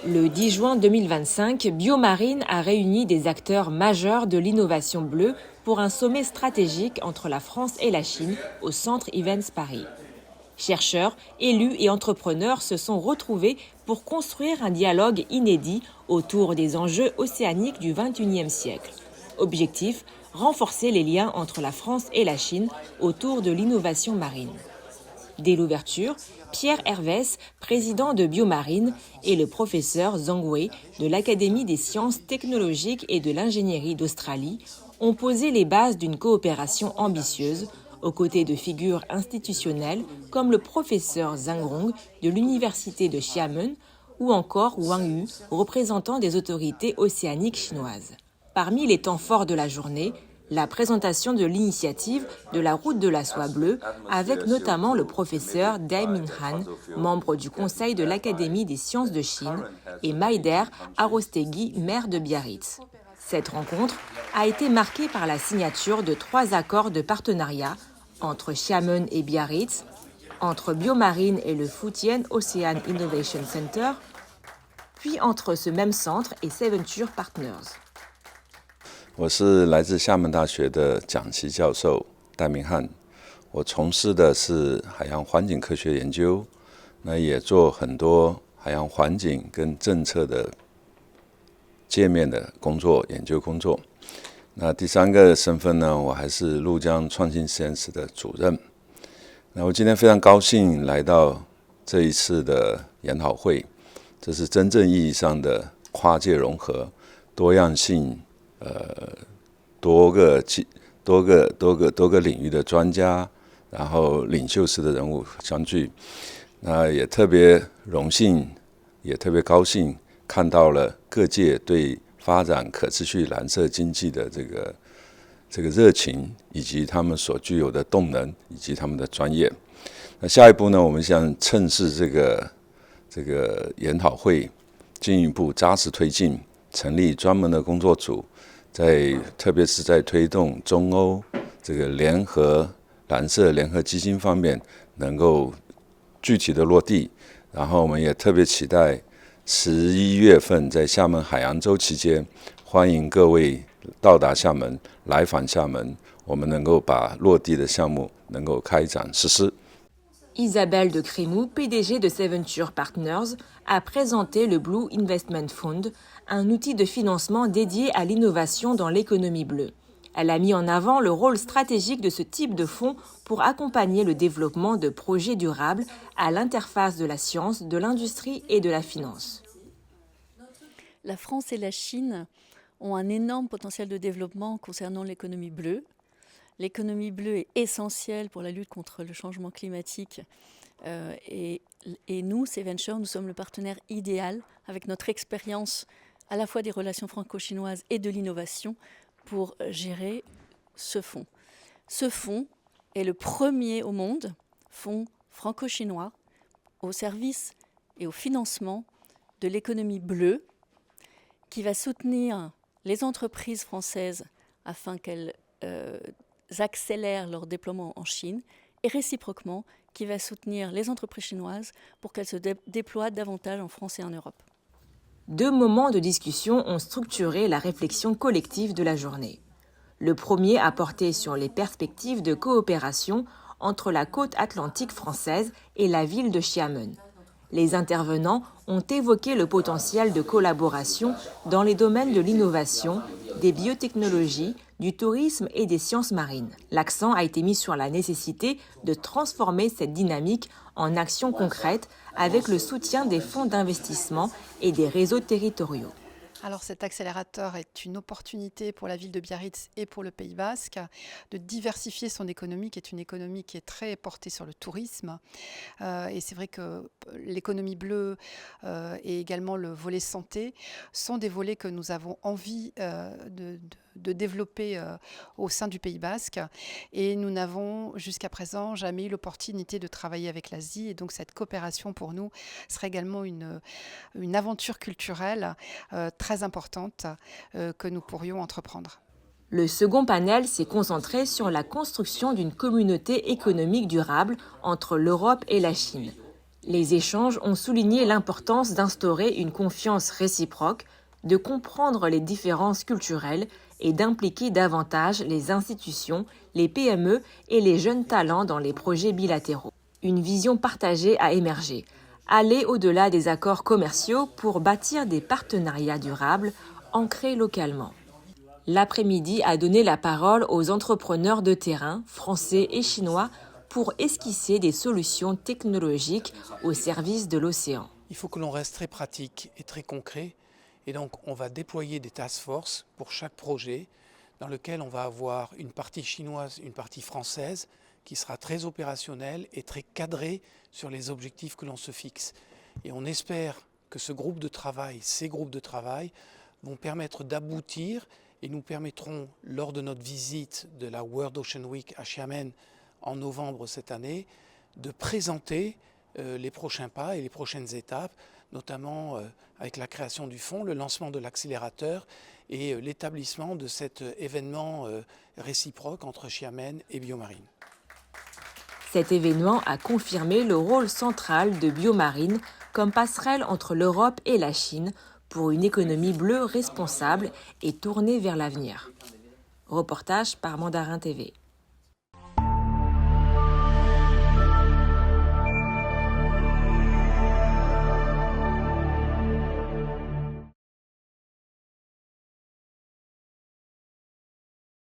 Le 10 juin 2025, Biomarine a réuni des acteurs majeurs de l'innovation bleue pour un sommet stratégique entre la France et la Chine au Centre Events Paris. Chercheurs, élus et entrepreneurs se sont retrouvés pour construire un dialogue inédit autour des enjeux océaniques du XXIe siècle. Objectif, renforcer les liens entre la France et la Chine autour de l'innovation marine. Dès l'ouverture, Pierre Hervès, président de Biomarine, et le professeur Zhang Wei de l'Académie des sciences technologiques et de l'ingénierie d'Australie ont posé les bases d'une coopération ambitieuse aux côtés de figures institutionnelles comme le professeur Zhang Rong de l'Université de Xiamen ou encore Wang Yu, représentant des autorités océaniques chinoises. Parmi les temps forts de la journée, la présentation de l'initiative de la route de la soie bleue avec notamment le professeur Dai Minhan, membre du conseil de l'Académie des sciences de Chine, et Maider Arostegui, maire de Biarritz. Cette rencontre a été marquée par la signature de 3 accords de partenariat entre Xiamen et Biarritz, entre Biomarine et le Fujian Ocean Innovation Center, puis entre ce même centre et Seventure Partners. 我是来自厦门大学的讲席教授戴明翰，我从事的是海洋环境科学研究，那也做很多海洋环境跟政策的界面的工作、研究工作。那第3个身份呢，我还是鹭江创新实验室的主任。那我今天非常高兴来到这一次的研讨会，这是真正意义上的跨界融合、多样性。多个领域的专家，然后领袖式的人物相聚，那也特别荣幸，也特别高兴看到了各界对发展可持续蓝色经济的这个热情，以及他们所具有的动能，以及他们的专业。那下一步呢，我们想趁势这个研讨会进一步扎实推进，成立专门的工作组。特别是在推动中欧这个蓝色联合基金方面能够具体的落地，然后我们也特别期待11月份在厦门海洋周期间，欢迎各位到达厦门，来访厦门，我们能够把落地的项目能够开展实施。Isabelle de Crémou, PDG de Seventure Partners, a présenté le Blue Investment Fund, un outil de financement dédié à l'innovation dans l'économie bleue. Elle a mis en avant le rôle stratégique de ce type de fonds pour accompagner le développement de projets durables à l'interface de la science, de l'industrie et de la finance. La France et la Chine ont un énorme potentiel de développement concernant l'économie bleue. L'économie bleue est essentielle pour la lutte contre le changement climatique et nous, Seventure, nous sommes le partenaire idéal avec notre expérience à la fois des relations franco-chinoises et de l'innovation pour gérer ce fonds. Ce fonds est le premier au monde, fonds franco-chinois, au service et au financement de l'économie bleue qui va soutenir les entreprises françaises afin qu'elles accélèrent leur déploiement en Chine et réciproquement qui va soutenir les entreprises chinoises pour qu'elles se déploient davantage en France et en Europe. 2 moments de discussion ont structuré la réflexion collective de la journée. Le premier a porté sur les perspectives de coopération entre la côte atlantique française et la ville de Xiamen. Les intervenants ont évoqué le potentiel de collaboration dans les domaines de l'innovation, des biotechnologies, du tourisme et des sciences marines. L'accent a été mis sur la nécessité de transformer cette dynamique en actions concrètes avec le soutien des fonds d'investissement et des réseaux territoriaux. Alors cet accélérateur est une opportunité pour la ville de Biarritz et pour le Pays Basque de diversifier son économie, qui est une économie qui est très portée sur le tourisme. Et c'est vrai que l'économie bleue et également le volet santé sont des volets que nous avons envie de développer au sein du Pays Basque. Et nous n'avons jusqu'à présent jamais eu l'opportunité de travailler avec l'Asie. Et donc cette coopération pour nous serait également une aventure culturelle très importante que nous pourrions entreprendre. Le second panel s'est concentré sur la construction d'une communauté économique durable entre l'Europe et la Chine. Les échanges ont souligné l'importance d'instaurer une confiance réciproque, de comprendre les différences culturelles et d'impliquer davantage les institutions, les PME et les jeunes talents dans les projets bilatéraux. Une vision partagée a émergé. Aller au-delà des accords commerciaux pour bâtir des partenariats durables ancrés localement. L'après-midi a donné la parole aux entrepreneurs de terrain, français et chinois, pour esquisser des solutions technologiques au service de l'océan. Il faut que l'on reste très pratique et très concret. Et donc, on va déployer des task force pour chaque projet dans lequel on va avoir une partie chinoise, une partie française qui sera très opérationnelle et très cadrée sur les objectifs que l'on se fixe. Et on espère que ces groupes de travail vont permettre d'aboutir et nous permettront, lors de notre visite de la World Ocean Week à Xiamen en novembre cette année, de présenter les prochains pas et les prochaines étapes, notamment avec la création du fonds, le lancement de l'accélérateur et l'établissement de cet événement réciproque entre Xiamen et Biomarine. Cet événement a confirmé le rôle central de Biomarine comme passerelle entre l'Europe et la Chine pour une économie bleue responsable et tournée vers l'avenir. Reportage par Mandarin TV.